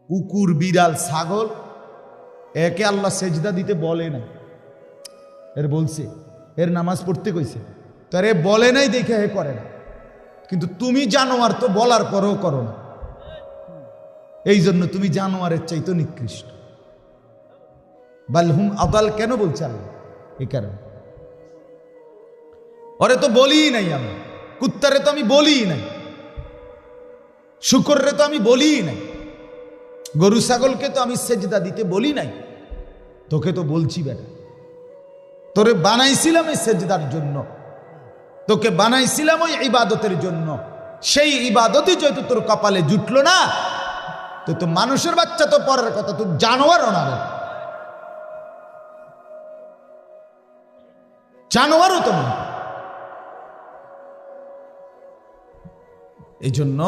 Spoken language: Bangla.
কুকুর, বিড়াল, ছাগল, একে আল্লাহ সেজদা দিতে বলে না। এর বলছে, এর নামাজ পড়তে কইছে, তার এ বলে নাই দেখে হে করে না। কিন্তু তুমি জানোয়ার তো বলার পরেও করো না, এই জন্য তুমি জানোয়ারের চাইতে নিকৃষ্ট। বালহুম আদাল কেন বলছে আল্লাহ? এই কারণে। ওরে তো বলি নাই আমি, কুত্তারে তো আমি বলি নাই, শুকররে তো আমি বলি নাই, গরু ছাগলকে তো আমি সেজদা দিতে বলি নাই। তোকে তো বলছি বেটা, তোরে বানাইছিলাম এই সেজদার জন্য, তোকে বানাইছিলাম ওই ইবাদতের জন্য। সেই ইবাদতই যেহেতু তোর কপালে জুটলো না, তো তো মানুষের বাচ্চা তো পরের কথা, তুই জানোয়ারও না রে, জানোয়ারও তো না। এই জন্য